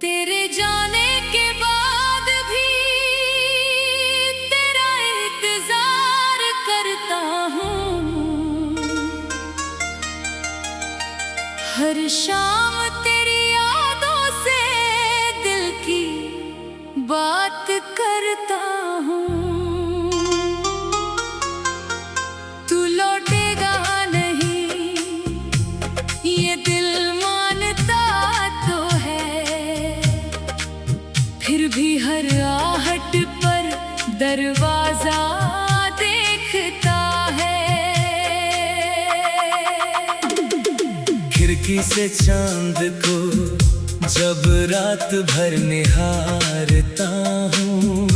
तेरे जाने के बाद भी तेरा इंतजार करता हूँ। हर शाम तेरी यादों से दिल की बात करता हूँ। तू लौटेगा नहीं ये दिल मानता तो है, फिर भी हर आहट पर दरवाजा देखता है। खिड़की से चांद को जब रात भर निहारता हूँ,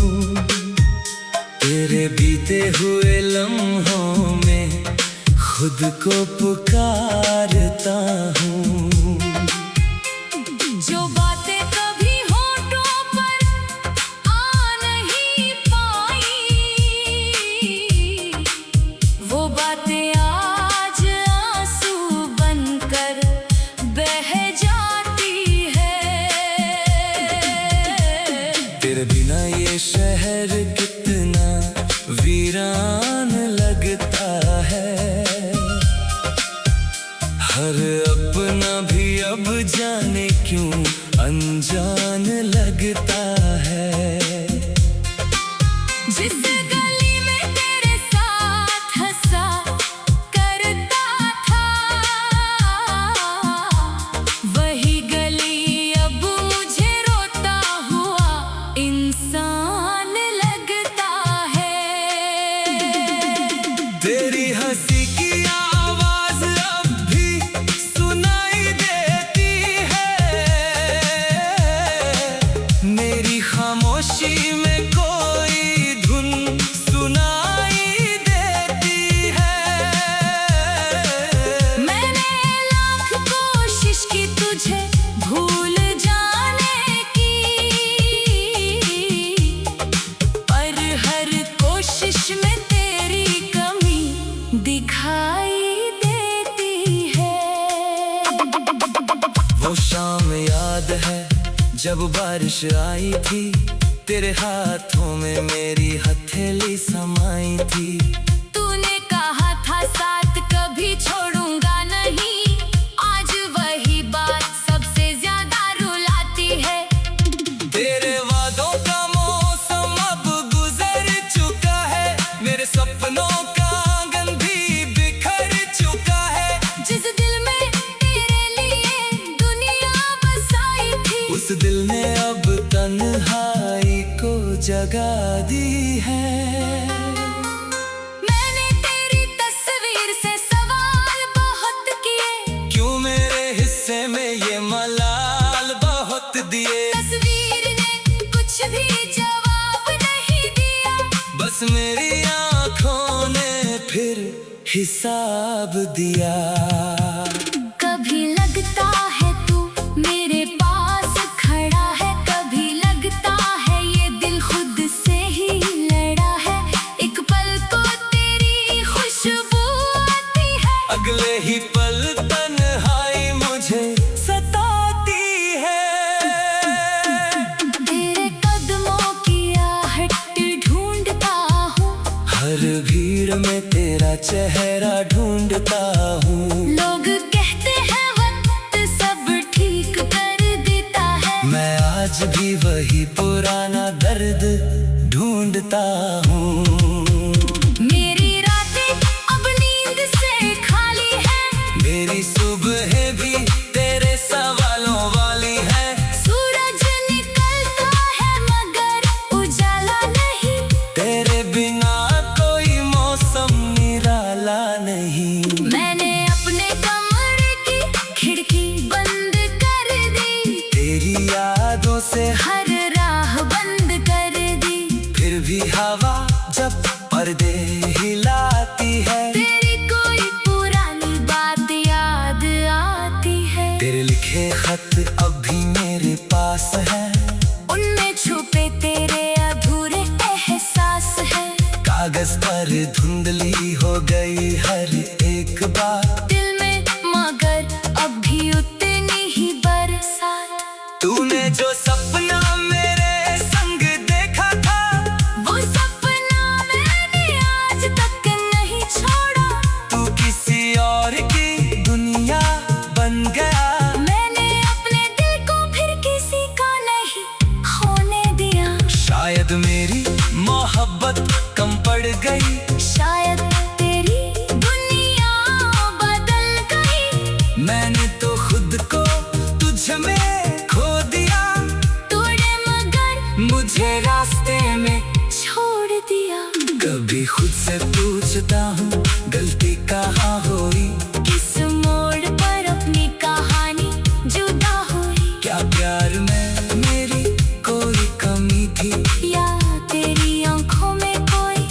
तेरे बीते हुए लम्हों में खुद को पुकारता हूँ। जो बातें कभी होठों पर आ नहीं पाई, वो बातें आज आंसू बनकर बह जाती है। तेरे बिना ये शहर कितना वीरान लगता है। हर अपना भी अब जाने क्यों अनजान लगता है। जिस गली में तेरे साथ हंसा करता था, वही गली अब मुझे रोता हुआ इंसान लगता है। तेरी हंसी की आवाज अब भी सुनाई देती है। मेरी खामोशी में कोई धुन सुनाई देती है। मैंने लाख कोशिश की तुझे भूल जाने की, पर हर कोशिश में तेरी कमी दिखाई देती है। वो शाम याद है जब बारिश आई थी, तेरे हाथों में मेरी हथेली समाई थी। तूने कहा था साथ कभी छोड़ूंगा नहीं, आज वही बात सबसे ज्यादा रुलाती है। तेरे वादों का मौसम अब गुजर चुका है, मेरे सपनों का आंगन भी बिखर चुका है। जिस दिल में तेरे लिए दुनिया बसाई थी, उस दिल ने अब तन्हाई को जगा दी है। मैंने तेरी तस्वीर से सवाल बहुत किए, क्यों मेरे हिस्से में ये मलाल बहुत दिए। तस्वीर ने कुछ भी जवाब नहीं दिया, बस मेरी आंखों ने फिर हिसाब दिया। कभी लगता है तू मेरे पास खड़ा है, कभी लगता है ये दिल खुद से ही लड़ा है। एक पल को तेरी खुशबू आती है, अगले ही पल तन्हाई मुझे सताती है। तेरे कदमों की आहट ढूंढता हूँ, हर भीड़ में तेरा चेहरा ढूंढता हूँ। लोग कहते हैं वक्त सब ठीक कर देता है, मैं आज भी वही पुराना दर्द ढूंढता हूँ। मेरी रातें अब नींद से खाली है, मेरी सुबह भी तेरे सवालों वाली है। सूरज निकलता है मगर उजाला नहीं, तेरे बिना कोई मौसम निराला नहीं। मैंने अपने कमरे की खिड़की बंद कर दी, तेरी यादों से हर राह बंद कर दी, फिर भी हवा जब पर्दे हिलाती है, तेरी कोई पुरानी बात याद आती है। तेरे लिखे खत अब भी मेरे पास है, उनमें छुपे तेरे अधूरे एहसास हैं। कागज पर धुंधली हो गई हर एक बात, दिल में मगर अब भी उतनी ही बरसात। तूने जो सपना मेरे संग देखा था, वो सपना मैंने आज तक नहीं छोड़ा। तू किसी और की दुनिया बन गया। मैंने अपने दिल को फिर किसी का नहीं होने दिया। शायद मेरी मोहब्बत कम पड़ गई, शायद तेरी दुनिया बदल गई। मैंने तो खुद को तुझ में खो दिया। तूने मगर मुझे रास्ते में छोड़ दिया। कभी खुद से पूछता हूँ गलती कहाँ हुई, किस मोड़ पर अपनी कहानी जुदा हुई। क्या प्यार में मेरी कोई कमी थी, या तेरी आंखों में कोई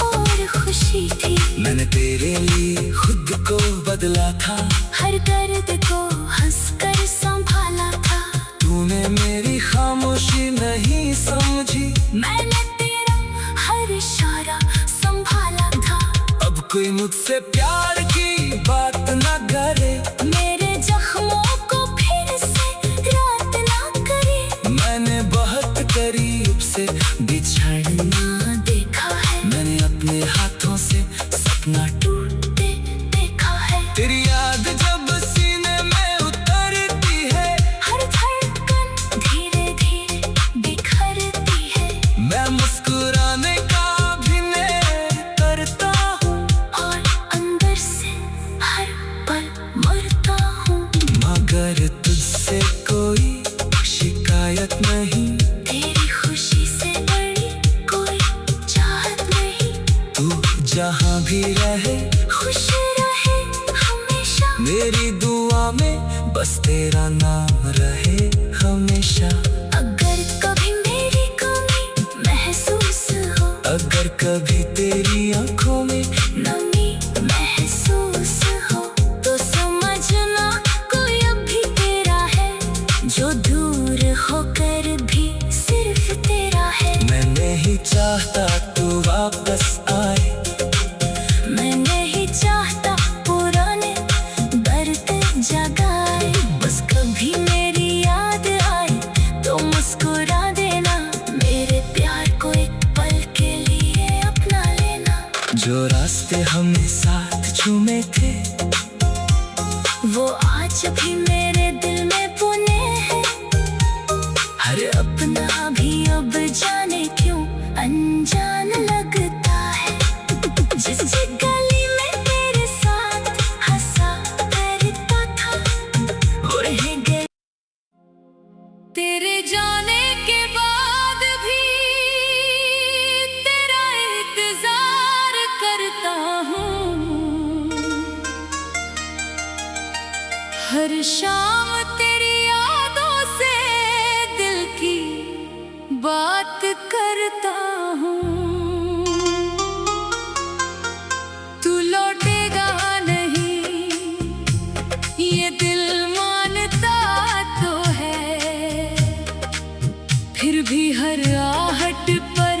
और खुशी थी। मैंने तेरे लिए खुद को बदला था, हर दर्द को हंसकर संभाला था। तूने मेरी खामोशी नहीं समझी, मैंने तेरा हर इशारा संभाला था। अब कोई मुझसे प्यार की बात न करे, मेरे जख्मों को फिर से रात ना करे। मैंने बहुत करीब से बिछड़ना ना देखा है, मैंने अपने हाथों से सपना टूटते देखा है। तेरी याद जब सीने में उतरती है, हर धड़कन धीरे धीरे बिखरती है। मैं मुस्कुराने का अभिनय करता हूँ, और अंदर से हर पल मरता हूँ। मगर तुझसे कोई शिकायत नहीं, तेरी खुशी से बड़ी कोई चाहत नहीं। तू जहाँ भी रहे खुश रहे हमेशा। मेरी दुआ में बस तेरा नाम रहे हमेशा। अगर कभी मेरी कमी महसूस हो, अगर कभी तेरी आंखों में नमी महसूस हो, तो समझना कोई अब भी तेरा है। जो दूर होकर भी सिर्फ तेरा है। मैं नहीं चाहता तू वापस आए, मैं नहीं चाहता पुराने दर्द जगाए। बस कभी मेरी याद आए तो मुस्कुरा देना। मेरे प्यार को एक पल के लिए अपना लेना। जो रास्ते हमने साथ चूमे थे, वो आज भी मेरे दिल में बुने हैं। हर अपना भी अब जाने क्यों अनजान लगता है। जिस गली में तेरे साथ हंसा करता था, वो रह गई। तेरे जाने के बाद भी तेरा इंतजार करता हूँ। हर शाम तेरी यादों से दिल की बात करता हूँ। तू लौटेगा नहीं ये दिल मानता तो है, फिर भी हर आहट पर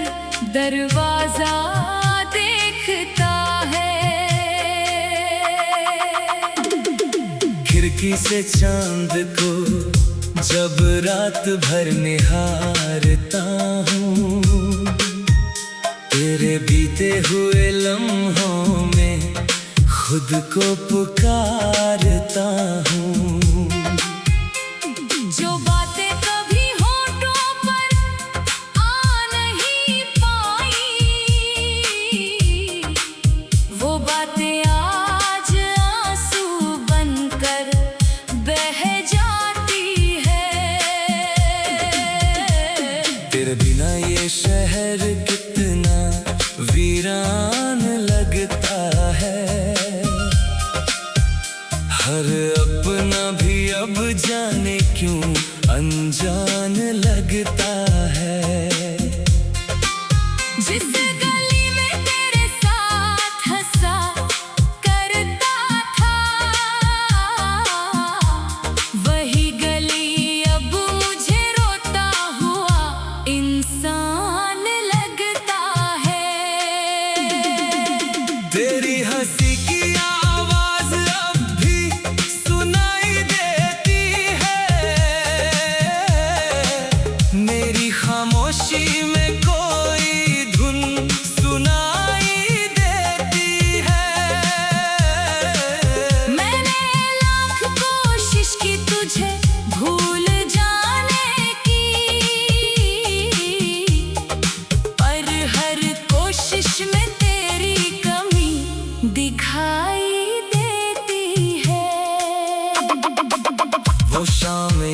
दरवाजा देखता है। खिड़की से चांद को जब रात भर निहारता हूँ, तेरे बीते हुए लम्हों में खुद को पुकारता हूँ। जो बातें कभी होठों पर आ नहीं पाई, वो बातें आज आंसू बनकर बह जाती है। तेरे बिना ये शहर कितना वीरान लगता है। हर अपना भी अब जाने क्यों अनजान लगता है। जिस गली में तेरे साथ हंसा करता था, वही गली अब मुझे रोता हुआ इंसान लगता है। तेरी हंसी की आवाज अब भी सुनाई देती है।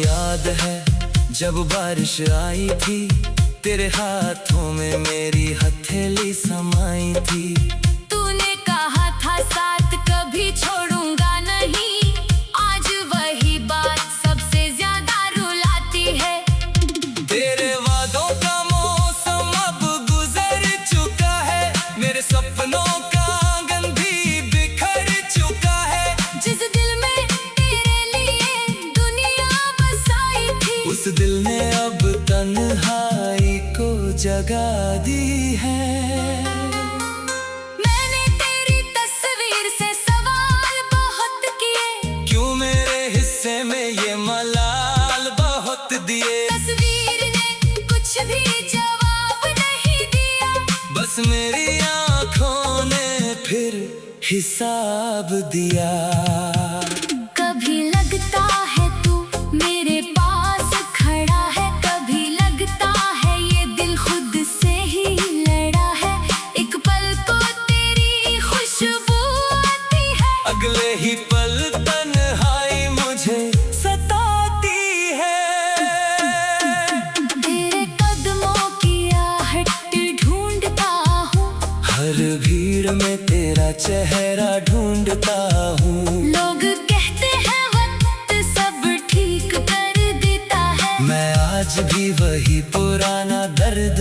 याद है जब बारिश आई थी, तेरे हाथों में मेरी हथेली समाई थी। तूने कहा था साथ कभी छोड़ूंगा नहीं, आज वही बात सबसे ज्यादा रुलाती है। तेरे वादों का मौसम अब गुजर चुका है, मेरे सपनों का आंगन भी बिखर चुका है। जिस दिल में तेरे लिए दुनिया बसाई थी, उस दिल ने अब तन्हाई को जगा दी है। मैंने तेरी तस्वीर से सवाल बहुत किए, क्यों मेरे हिस्से में ये मलाल बहुत दिए। तस्वीर ने कुछ भी जवाब नहीं दिया, बस मेरी आंखों ने फिर हिसाब दिया। कभी लगता है तू मेरे पास खड़ा है, कभी लगता है ये दिल खुद से ही लड़ा है। एक पल को तेरी खुशबू आती है, अगले ही पल तन्हाई मुझे सताती है। तेरे कदमों की आहट ढूंढता हूँ, हर भीड़ में तेरा चेहरा ढूंढता हूँ। लोग कहते हैं वक्त सब ठीक कर देता है, मैं आज भी वही पुराना दर्द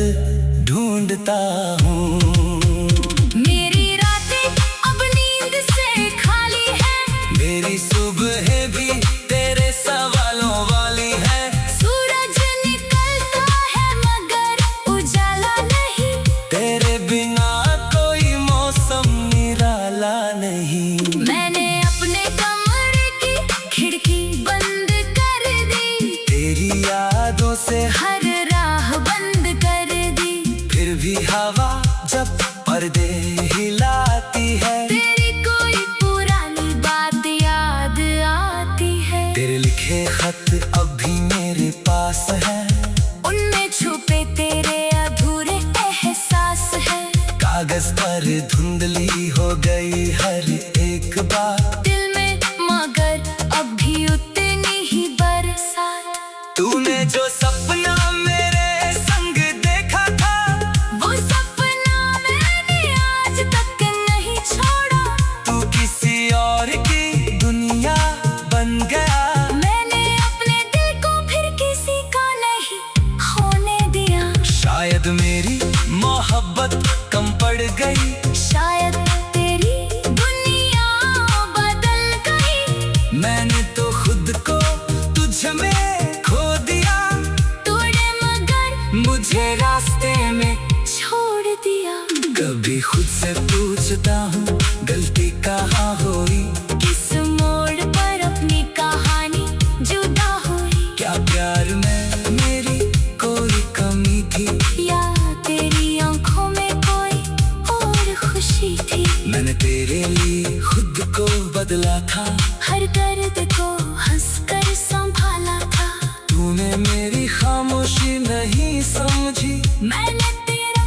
ढूंढता हूँ। मेरी रातें अब नींद से खाली है, मेरी सुबह भी तेरे सवालों वाली है। सूरज निकलता है मगर उजाला नहीं, तेरे बिना कोई मौसम निराला नहीं। मैंने अपने कमरे की खिड़की बंद कर दी, तेरी यादों से हर राह बंद कर दी। फिर भी हवा जब पर्दे हिलाती है, तेरी कोई पुरानी बात याद आती है। तेरे लिखे खत अब भी मेरे पास है, उनमें छुपे तेरे अधूरे एहसास है। कागज पर धुंधली हो गई हर एक बात। दिल में मगर अब भी उतनी ही बरसात। तूने जो सपना मेरे संग देखा था, वो सपना मैंने आज तक नहीं छोड़ा, तू किसी और की दुनिया बन गया। मैंने अपने दिल को फिर किसी का नहीं होने दिया। शायद मेरी मोहब्बत कम पड़ गई, शायद तेरी दुनिया बदल गई, मैंने तो खुद को तुझ में खो दिया। तूने मगर मुझे रास्ते में छोड़ दिया। कभी खुद से पूछता हूँ गलती कहाँ हुई, किस मोड़ पर अपनी कहानी जुदा हुई, क्या प्यार में मेरी कोई कमी थी, या तेरी आंखों में कोई और खुशी थी। मैंने तेरे लिए खुद को बदला था, हर दर्द को हंसकर संभाला था, तूने मेरी खामोशी नहीं समझी, मैंने तेरा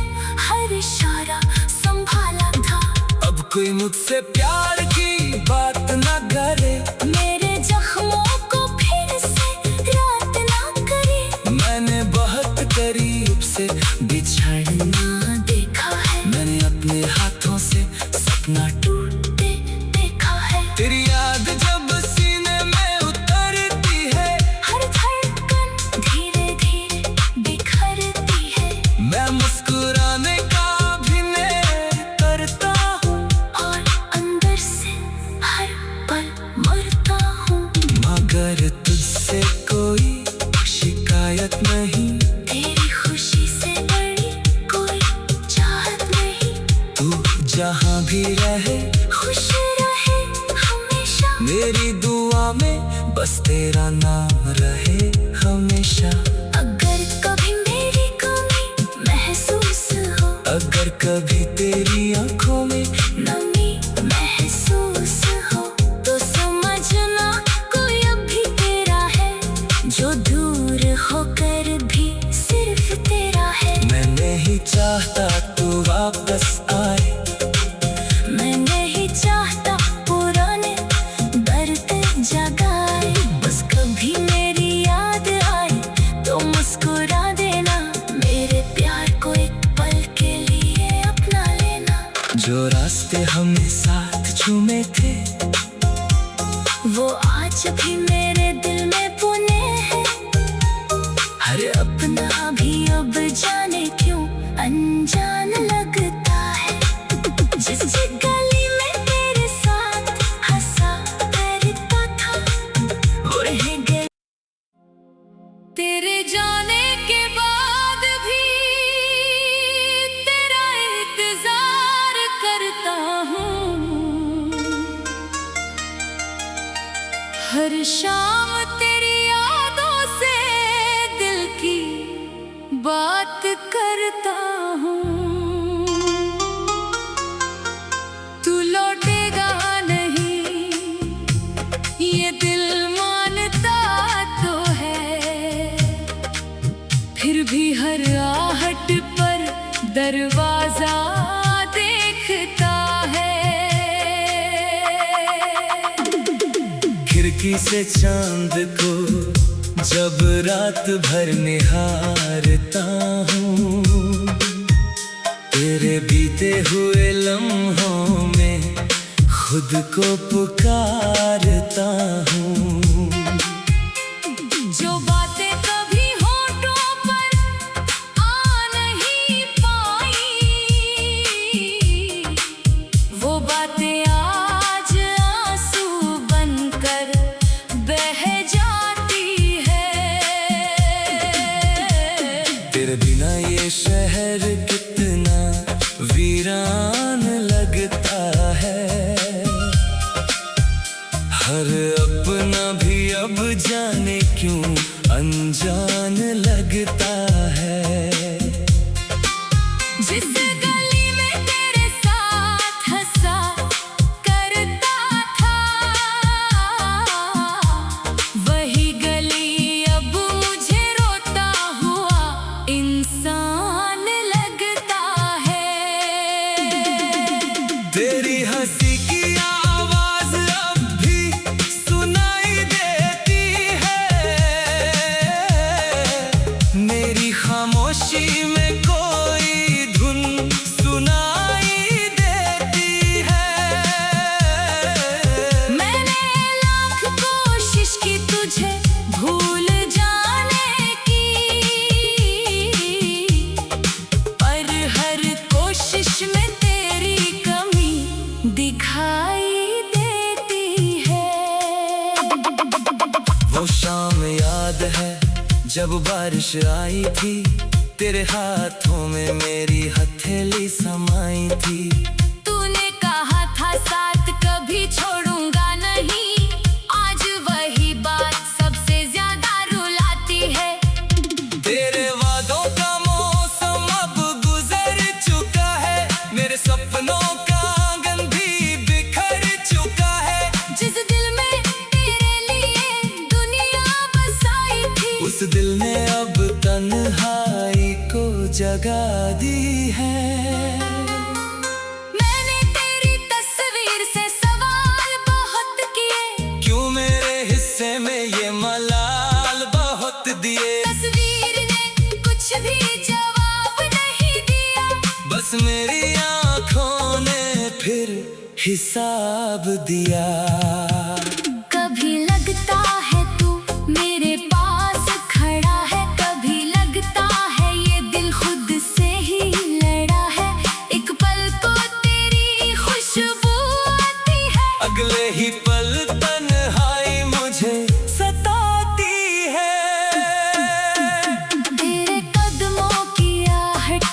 हर इशारा संभाला था। अब कोई मुझसे प्यार की बात न करे, मेरे जख्मों को फिर से रात ना करे। मैंने बहुत करीब से बिछड़ना देखा है, मैंने अपने हाथों से सपना टूटते देखा है। तेरी याद जब सीने में उतरती है, हर धड़कन धीरे धीरे बिखरती है, मैं मुस्कुराने का अभिनय करता हूँ, और अंदर से हर पल मरता हूँ। मगर तुझसे कोई शिकायत नहीं, तेरी खुशी से बड़ी कोई चाहत नहीं, तू जहाँ भी रहे खुश रहे हमेशा। मेरी दुआ में बस तेरा नाम रहे हमेशा। अगर कभी मेरी कमी महसूस हो, अगर कभी तेरी आंखों में नमी महसूस हो, तो समझना कोई अभी तेरा है, जो दूर होकर भी सिर्फ तेरा है। मैं नहीं चाहता तू वापस आए, मैं नहीं चाहता पुराने दर्द जगाए, बस कभी मेरी याद हमें साथ झूमे थे, वो आज भी मेरे दिल में बुने हैं। हर अपना भी अब जाने क्यों अनजान लगता है। जिस गली में तेरे साथ हंसा करता था, वो रह गए। तेरे जाने के बाद भी तेरा इंतजार करता हूँ। हर शाम तेरी यादों से दिल की बात करता हूँ। तू लौटेगा नहीं ये दिल मानता तो है, फिर भी हर आहट पर दरवाजा देखता है। खिड़की से चांद को जब रात भर निहारता हूँ, तेरे बीते हुए लम्हों में खुद को पुकारता हूँ। जो बातें कभी होठों पर आ नहीं पाई, वो बातें आज आंसू बनकर बह जाती है। तेरे बिना ये शहर कितना वीरान लगता है। हर अपना भी अब जाने क्यों अनजान लगता है। जिस गली में तेरे साथ हंसा करता था, वही गली अब मुझे रोता हुआ इंसान लगता है। तेरी हंसी की आवाज अब भी सुनाई देती है, मेरी खामोशी में कोई धुन सुनाई देती है। मैंने लाख कोशिश की तुझे भूल जाने की, पर हर कोशिश में तेरी कमी दिखाई देती है। वो शाम याद है जब बारिश आई थी, तेरे हाथों में मेरी हथेली समाई थी। तूने कहा था साथ कभी छोड़ूंगा नहीं, आज वही बात सबसे ज्यादा रुलाती है। तेरे वादों का मौसम अब गुजर चुका है, मेरे सपनों का आंगन भी बिखर चुका है। जिस दिल में तेरे लिए दुनिया बसाई थी, उस दिल ने अब तन्हाई को जगा दी है। मैंने तेरी तस्वीर से सवाल बहुत किए, क्यों मेरे हिस्से में ये मलाल बहुत दिए। तस्वीर ने कुछ भी जवाब नहीं दिया, बस मेरी आंखों ने फिर हिसाब दिया। कभी लगता है तू मेरे पास खड़ा है, कभी लगता है ये दिल खुद से ही लड़ा है। एक पल को तेरी खुशबू आती है, अगले ही पल तन्हाई मुझे सताती है। तेरे कदमों की आहट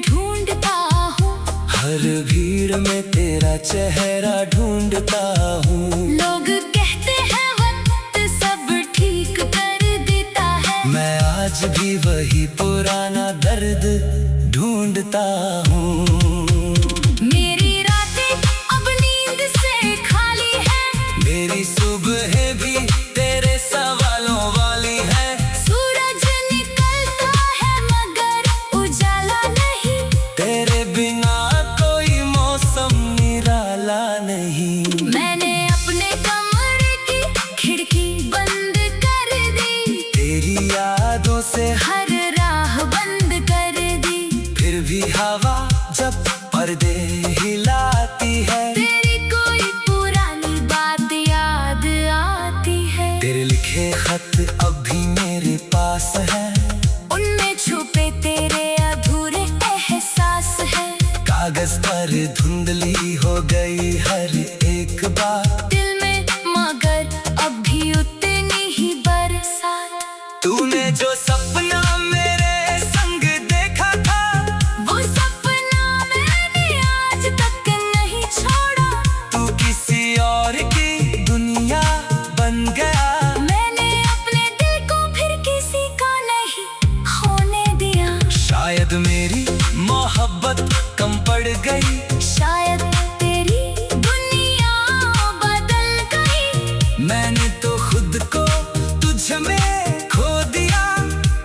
ढूंढता हूँ, हर भीड़ में तेरा चेहरा ढूंढता हूँ। लोग कहते हैं वक्त सब ठीक कर देता है, मैं आज भी वही पुराना दर्द ढूंढता हूँ। मेरी रातें अब नींद से खाली है, मेरी सुबह भी तेरे सवालों वाली है। सूरज निकलता है मगर उजाला नहीं, तेरे बिना कोई मौसम निराला नहीं। मैंने अपने कमरे की खिड़की बंद कर दी, तेरी यादों से हर राह बंद कर दी, फिर भी हवा जब पर्दे हिलाती है। कागज पर धुंधली हो गई हर एक बात। दिल में मगर अब भी उतनी ही बरसात। तूने जो सपना मेरे संग देखा था, वो सपना मैंने आज तक नहीं छोड़ा। तू किसी और की दुनिया बन गया। मैंने अपने दिल को फिर किसी का नहीं होने दिया। शायद मेरी मोहब्बत कम पड़ गई, शायद तेरी दुनिया बदल गई। मैंने तो खुद को तुझ में खो दिया।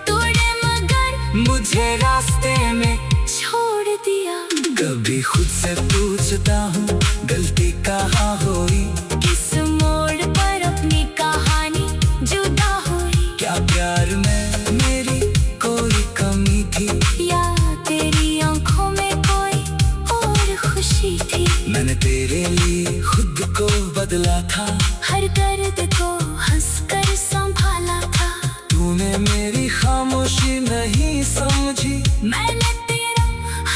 तूने मगर मुझे रास्ते में छोड़ दिया। कभी खुद से पूछता हूँ गलती कहाँ हुई। किस मोड़ पर अपनी कहानी जुदा हुई। क्या प्यार में मेरी कोई कमी थी, या तेरी आंखों में कोई और खुशी थी। मैंने तेरे लिए खुद को बदला था। हर दर्द को हंसकर संभाला था। तूने मेरी खामोशी नहीं समझी, मैंने तेरा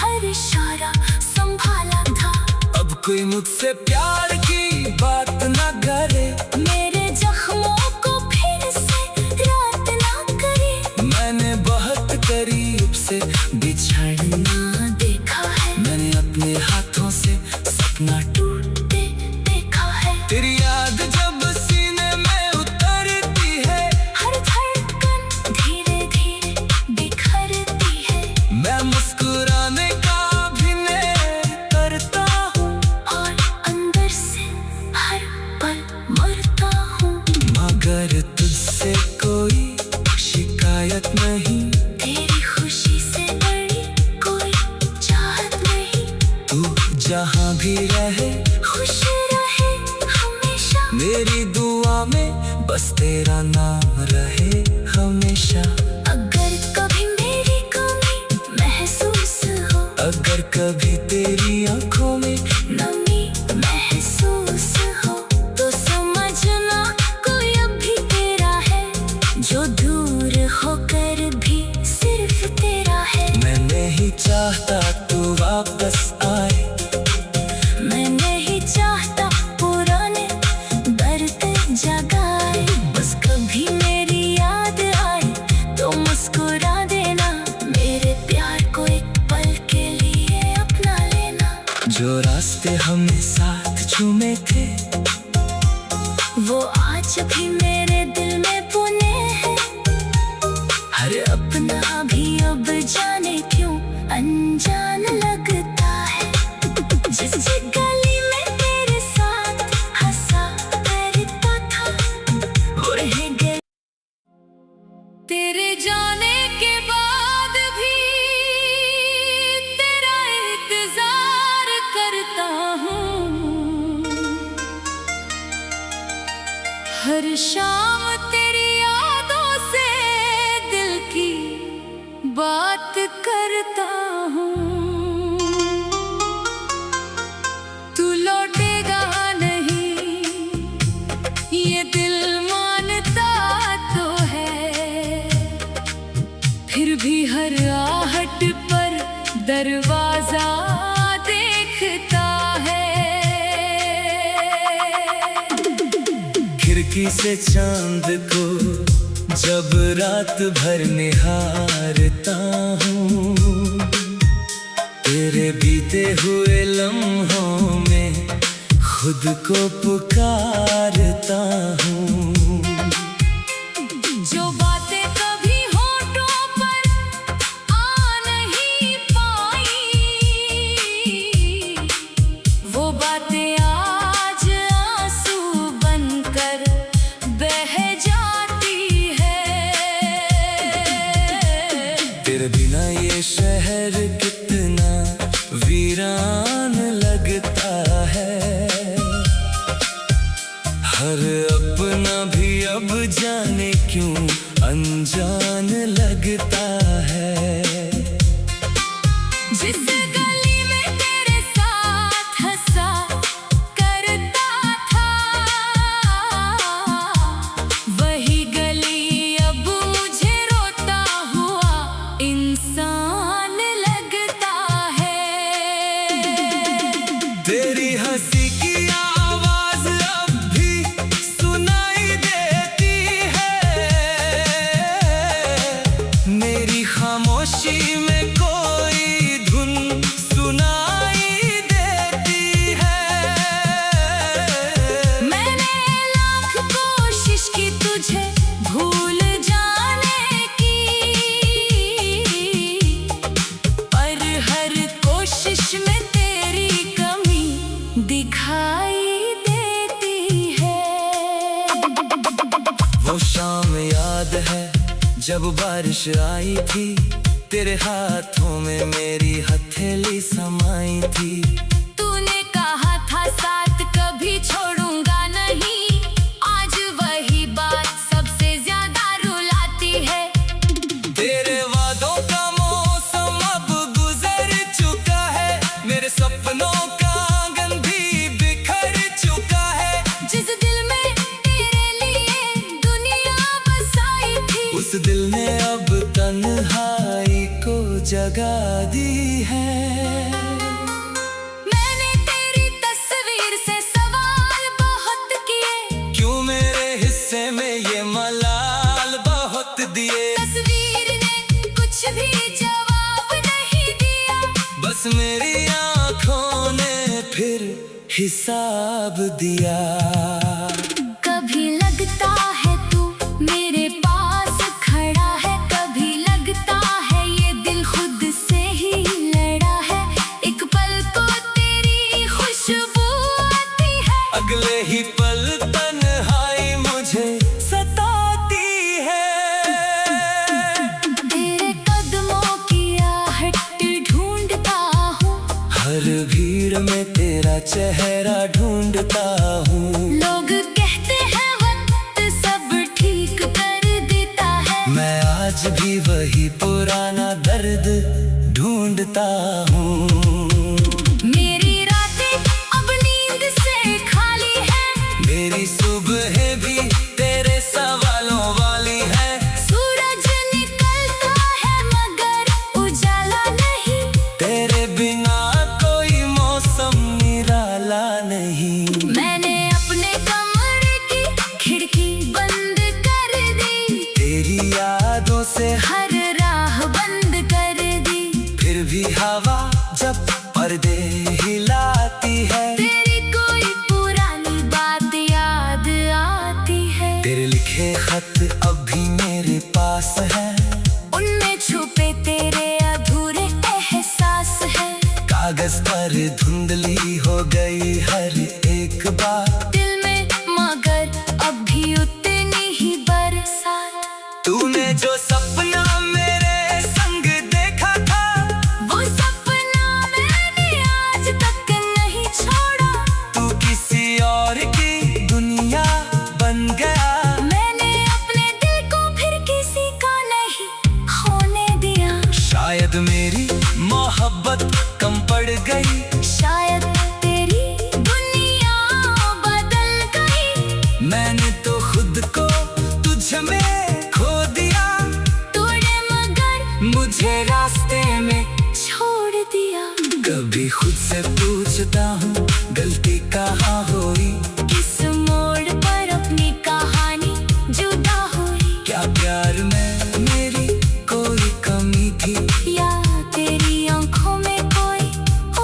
हर इशारा संभाला था। अब कोई मुझसे प्यार की बात न करे। मेरे जख्मों को फिर से रात ना करे। मैंने बहुत करीब से बिछड़ना ना देखा है, मैंने अपने हाथों से सपना टूटते देखा है। तेरी याद जब सीने में उतरती है, हर धड़कन धीरे धीरे बिखरती है। मैं मुस्कुराने का अभिनय करता हूँ, और अंदर से हर पल मरता हूँ। मगर तुझसे कोई शिकायत नहीं। तेरी खुशी से बड़ी कोई चाहत नहीं। तू जहाँ भी रहे खुश रहे हमेशा। मेरी दुआ में बस तेरा नाम रहे हमेशा। अगर कभी मेरी कमी महसूस हो, अगर कभी तेरी आंखों में नमी महसूस हो, तो समझना कोई अब भी तेरा है। जो दूर होकर भी सिर्फ तेरा है। मैं नहीं चाहता तू वापस आए। मैं नहीं चाहता पुराने दर्द जगाए। बस कभी मेरी याद आए तो मुस्कुरा देना। मेरे प्यार को एक पल के लिए अपना लेना। जो रास्ते हमने साथ चूमे थे, वो आज भी मेरे दिल में बुने हैं। हर अपना भी अब जाने क्यों अनजान लगता है। जिस गली में तेरे साथ हंसा करता था, वो रह गई। तेरे जाने के बाद भी तेरा इंतजार करता हूँ। हर शाम तेरी यादों से दिल की बात करता हूँ। तू लौटेगा नहीं ये दिल मानता तो है। फिर भी हर आहट पर दरवाजा देखता है। खिड़की से चांद को जब रात भर निहारता हूँ, तेरे बीते हुए लम्हों में खुद को पुकारता हूँ। जो बातें कभी होठों पर आ नहीं पाई, वो बातें आज आंसू बनकर बह जाती है। तेरे बिना ये शहर कितना वीरान लगता है। हर अपना भी अब जाने क्यों अनजान लगता है। जिस गली में तेरे साथ हंसा करता था, वही गली अब मुझे रोता हुआ इंसान लगता है। खामोशी में कोई धुन सुनाई देती है। मैंने लाख कोशिश की तुझे भूल जाने की, पर हर कोशिश में तेरी कमी दिखाई देती है। वो शाम याद है जब बारिश आई थी, तेरे हाथों में मेरी हथेली समाई थी। तूने कहा था साथ कभी छोड़ूंगा नहीं, आज वही बात सबसे ज्यादा रुलाती है। तेरे वादों का मौसम अब गुजर चुका है, मेरे सपनों का आंगन भी बिखर चुका है। जिस दिल में तेरे लिए दुनिया बसाई थी, उस दिल ने अब तन्हाई को जगा दी है। मैंने तेरी तस्वीर से सवाल बहुत किए, क्यों मेरे हिस्से में ये मलाल बहुत दिए। तस्वीर ने कुछ भी जवाब नहीं दिया, बस मेरी आंखों ने फिर हिसाब दिया। कभी लगता है तू मेरे पास खड़ा है, कभी लगता है ये दिल खुद से ही लड़ा है। एक पल को तेरी खुशबू आती है, अगले ही पल तन्हाई मुझे सताती है। तेरे कदमों की आहट ढूंढता हूँ, हर भीड़ में तेरा चेहरा ढूंढता हूँ। लोग कहते हैं वक्त सब ठीक कर देता है, मैं आज भी वही पुराना दर्द ढूंढता हूँ। मेरी रातें अब नींद से खाली है, मेरी सुबह भी तेरे सवालों वाली है। सूरज निकलता है मगर उजाला नहीं, तेरे बिना कोई मौसम निराला नहीं। मैंने अपने कमरे की खिड़की बंद कर दी, तेरी यादों से हर राह बंद कर दी, फिर भी हवा जब पर्दे हिलाती है, तेरी कोई पुरानी बात याद आती है। तेरे लिखे खत अब भी मेरे पास है, उनमें छुपे तेरे अधूरे एहसास है। कागज पर धुंधली हो गई हर एक बात, दिल में मगर अब भी उतनी ही बरसात। तूने जो सपना मेरे संग देखा था, वो सपना मैंने आज तक नहीं छोड़ा, तू किसी और की दुनिया बन गया। मैंने अपने दिल को फिर किसी का नहीं होने दिया। शायद मेरी मोहब्बत कम पड़ गई, शायद तेरी दुनिया बदल गई, मैंने तो खुद को तुझ में खो दिया। तूने मगर मुझे रास्ते में छोड़ दिया। कभी खुद से पूछता हूँ गलती कहाँ हुई, किस मोड़ पर अपनी कहानी जुदा हुई, क्या प्यार में मेरी कोई कमी थी, या तेरी आंखों में कोई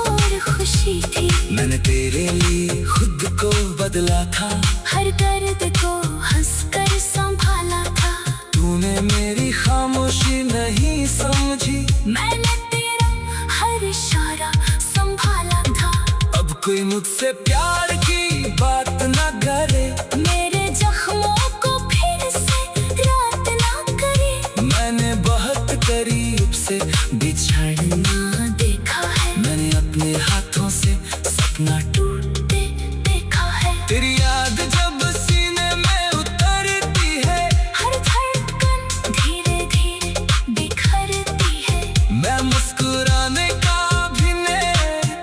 और खुशी थी। मैंने तेरे लिए खुद को बदला था, हर दर्द को हंसकर संभाला था, तूने मेरी खामोशी नहीं समझी, मैंने तेरा हर इशारा संभाला था। अब कोई मुझसे प्यार की बात न करे, मेरे जख्मों को फिर से रात ना करे, मैंने बहुत करीब से बिछड़ना देखा है, मैंने अपने हाथों से सपना टूटते देखा है। तेरी याद जब सीने में उतरती है, हर धड़कन धीरे धीरे बिखरती है, मैं मुस्कुराने का अभिनय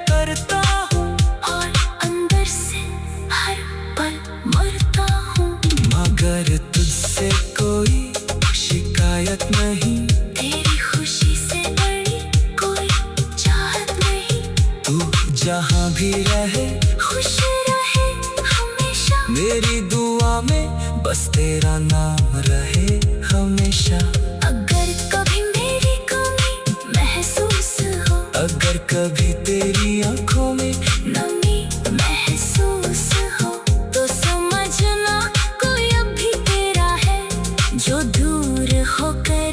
करता हूँ, और अंदर से हर पल मरता हूँ। मगर तुझसे कोई शिकायत नहीं, तेरी खुशी से बड़ी कोई चाहत नहीं, तू जहाँ भी रहे खुश रहे हमेशा, मेरी दुआ में बस तेरा नाम रहे हमेशा। अगर कभी मेरी कमी कभी तेरी आंखों में नमी महसूस हो तो समझना कोई अब भी तेरा है, जो दूर होकर